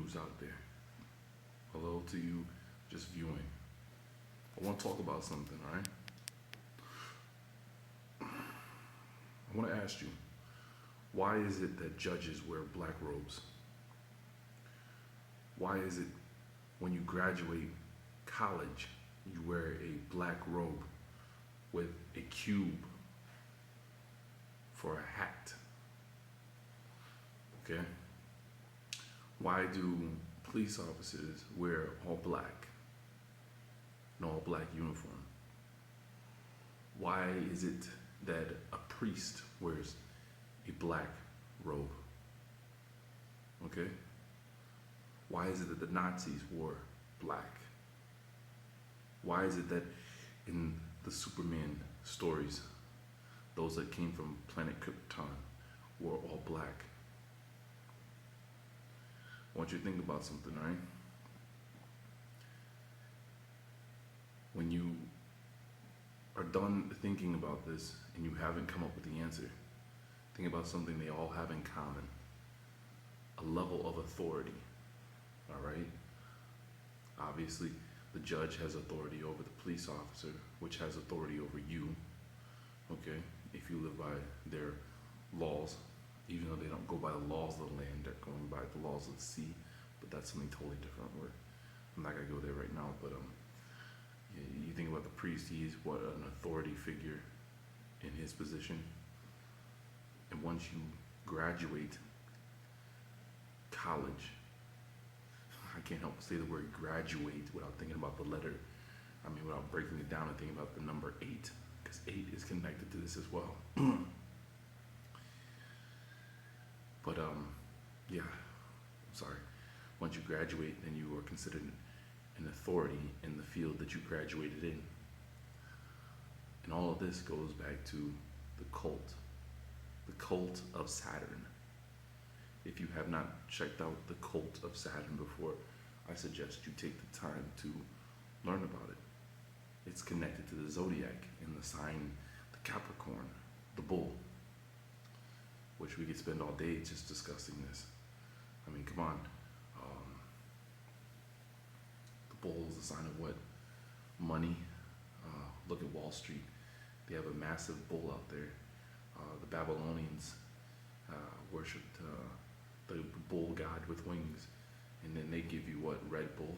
who's out there. Hello to you just viewing. I want to talk about something, all right? I want to ask you, why is it that judges wear black robes? Why is it when you graduate college, you wear a black robe with a cube for a hat? Okay? Why do police officers wear all black, an all black uniform? Why is it that a priest wears a black robe? Okay? Why is it that the Nazis wore black? Why is it that in the Superman stories, those that came from planet Krypton wore all black? I want you to think about something, right? When you are done thinking about this and you haven't come up with the answer, think about something they all have in common: a level of authority. All right? Obviously, the judge has authority over the police officer, which has authority over you. Okay? If you live by their laws, even though they don't go by the laws of the land, they're going by the laws of the sea. But that's something totally different. I'm not gonna go there right now. But you think about the priest; he's what, an authority figure in his position. And once you graduate college, I can't help but say the word graduate without thinking about the letter. I mean, without breaking it down and thinking about the number 8, because 8 is connected to this as well. But yeah, I'm sorry. Once you graduate, then you are considered an authority in the field that you graduated in. And all of this goes back to the cult of Saturn. If you have not checked out the cult of Saturn before, I suggest you take the time to learn about it. It's connected to the zodiac and the sign, the Capricorn, the bull, which we could spend all day just discussing this. I mean, come on. The bull is a sign of what? Money. Look at Wall Street. They have a massive bull out there. The Babylonians worshipped the bull god with wings, and then they give you what? Red Bull.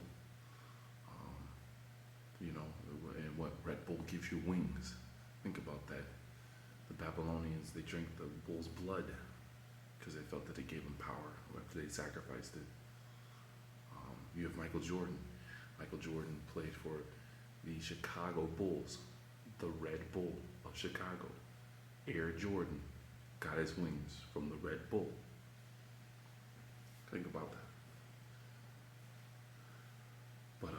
And what Red Bull gives you wings. Think about that. The Babylonians, they drank the bull's blood because they felt that it gave them power after they sacrificed it. You have Michael Jordan. Michael Jordan played for the Chicago Bulls, the Red Bull of Chicago. Air Jordan got his wings from the Red Bull. Think about that. But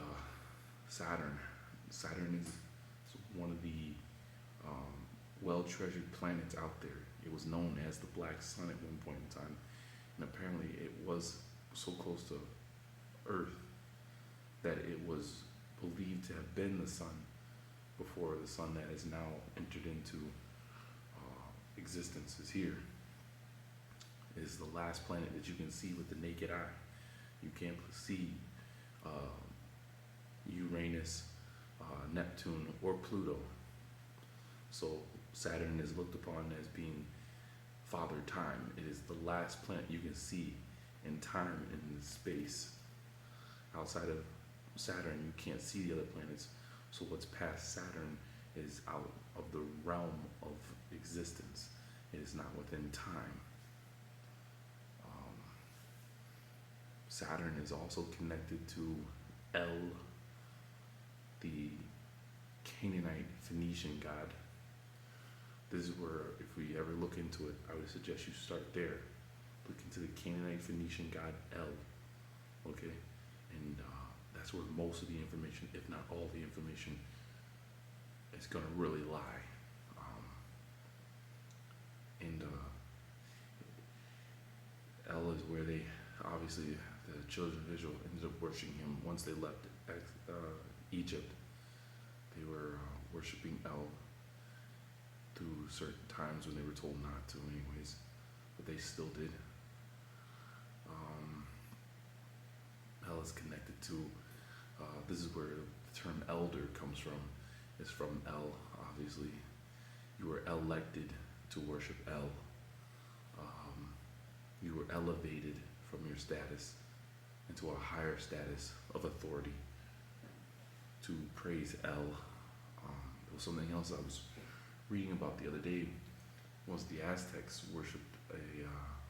Saturn is one of the well-treasured planets out there. It was known as the Black Sun at one point in time, and apparently it was so close to Earth that it was believed to have been the sun before the sun that has now entered into existence is here. It is the last planet that you can see with the naked eye. You can't see Uranus, Neptune, or Pluto. So Saturn is looked upon as being Father Time. It is the last planet you can see in time and in space. Outside of Saturn, you can't see the other planets. So what's past Saturn is out of the realm of existence. It is not within time. Saturn is also connected to El, the Canaanite Phoenician god. This is where, if we ever look into it, I would suggest you start there. Look into the Canaanite Phoenician god El. Okay? And that's where most of the information, if not all the information, is going to really lie. El is where they, obviously, the children of Israel ended up worshiping him once they left Egypt. They were worshiping El through certain times when they were told not to anyways, but they still did. is connected to, this is where the term elder comes from. It's from El, obviously. You were elected to worship El. You were elevated from your status into a higher status of authority to praise El. There was something else I was reading about the other day. Was the Aztecs worshipped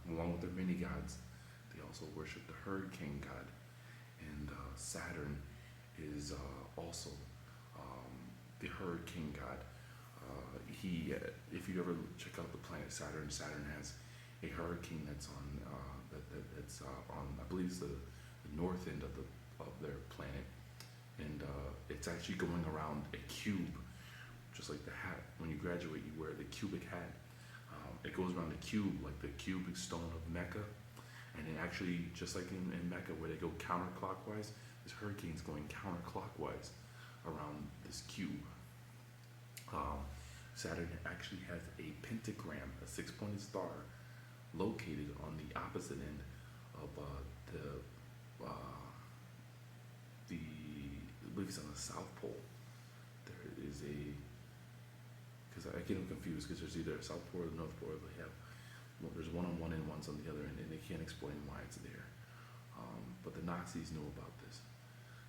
along with their many gods, they also worshipped the hurricane god, and Saturn is also the hurricane god. If you ever check out the planet Saturn, Saturn has a hurricane that's on that's on, I believe it's the north end of their planet, and it's actually going around a cube, just like the hat. When you graduate, you wear the cubic hat. It goes around the cube, like the cubic stone of Mecca, and it actually, just like in Mecca, where they go counterclockwise, this hurricane's going counterclockwise around this cube. Saturn actually has a pentagram, a six-pointed star, located on the opposite end of I believe it's on the South Pole. There is because I get them confused because there's either a South Pole or the North Pole. They have, there's one on one end, one's on the other end, and they can't explain why it's there. But the Nazis knew about this,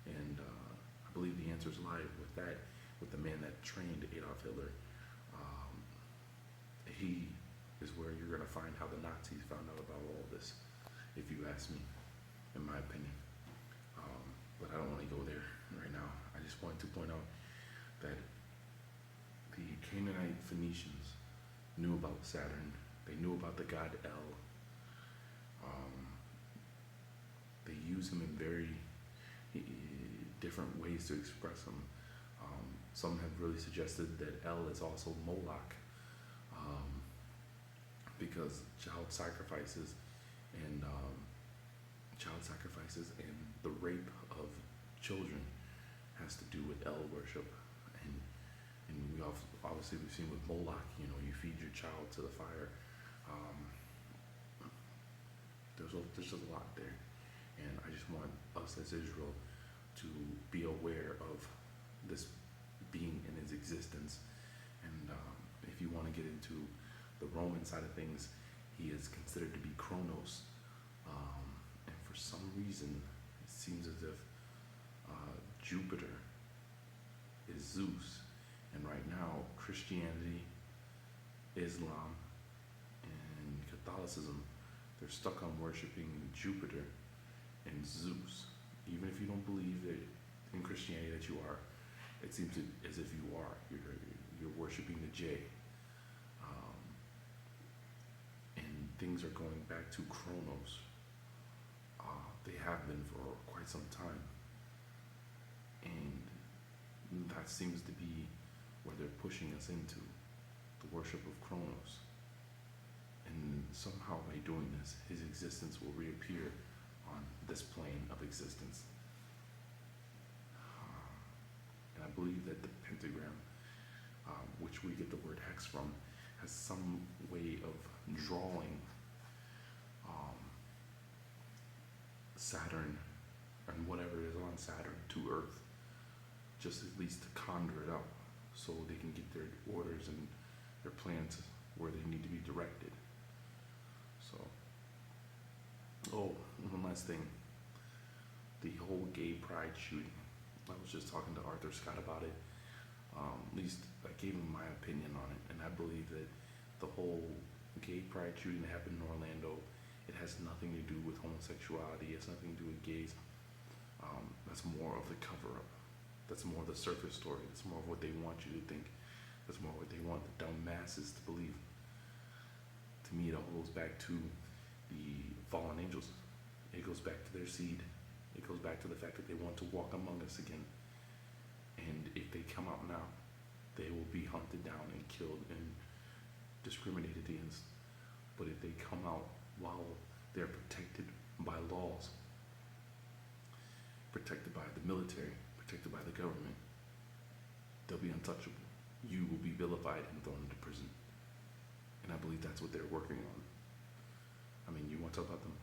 and I believe the answers lie with that, with the man that trained Adolf Hitler. He is where you're going to find how the Nazis found out about all of this, if you ask me, in my opinion. But I don't want to go there right now. I just want to point out that the Canaanite Phoenicians knew about Saturn. They knew about the god El. They use him in very different ways to express him. Some have really suggested that El is also Moloch, because child sacrifices and the rape of children has to do with El worship, and we obviously we've seen with Moloch, you feed your child to the fire. There's just a lot there, and I just want us as Israel to be aware of this being in his existence. And if you want to get into the Roman side of things, he is considered to be Kronos, and for some reason it seems as if Jupiter is Zeus, and right now Christianity, Islam, and Catholicism, they're stuck on worshiping Jupiter and Zeus. Even if you don't believe that in Christianity that you are, it seems as if you are. You're worshiping the J. And things are going back to Kronos. They have been for quite some time. And that seems to be where they're pushing us into, the worship of Kronos. And somehow by doing this, his existence will reappear on this plane of existence. And I believe that the pentagram, which we get the word hex from, has some way of drawing Saturn and whatever is on Saturn to Earth, just at least to conjure it up so they can get their orders and their plans where they need to be directed. So, one last thing. The whole gay pride shooting. I was just talking to Arthur Scott about it. At least I gave him my opinion on it, and I believe that the whole gay pride shooting that happened in Orlando, it has nothing to do with homosexuality. It has nothing to do with gays. That's more of the cover-up. That's more of the surface story. That's more of what they want you to think. That's more what they want the dumb masses to believe. To me, it all goes back to the fallen angels. It goes back to their seed. It goes back to the fact that they want to walk among us again. And if they come out now, they will be hunted down and killed and discriminated against. But if they come out while they're protected by laws, protected by the military, protected by the government, they'll be untouchable. You will be vilified and thrown into prison. And I believe that's what they're working on. I mean, you want to talk about them?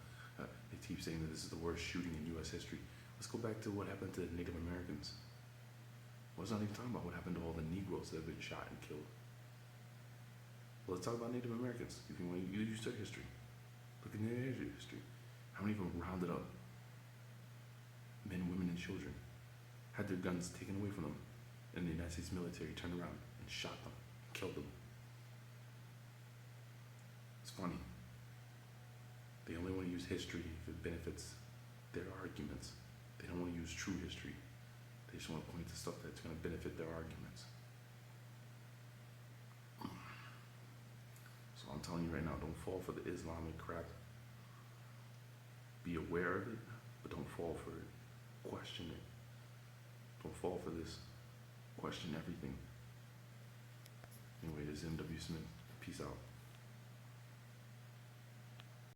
They keep saying that this is the worst shooting in U.S. history. Let's go back to what happened to Native Americans. Well, let's not even talking about what happened to all the Negroes that have been shot and killed. Well, let's talk about Native Americans. If you want to use your history, look at their history. How many of them rounded up men, women, and children, had their guns taken away from them, and the United States military turned around and shot them, killed them? It's funny. They only want to use history if it benefits their arguments. They don't want to use true history. They just want to point to stuff that's going to benefit their arguments. So I'm telling you right now, don't fall for the Islamic crap. Be aware of it, but don't fall for it. Question it. Don't fall for this. Question everything. Anyway, this is M.W. Smith. Peace out.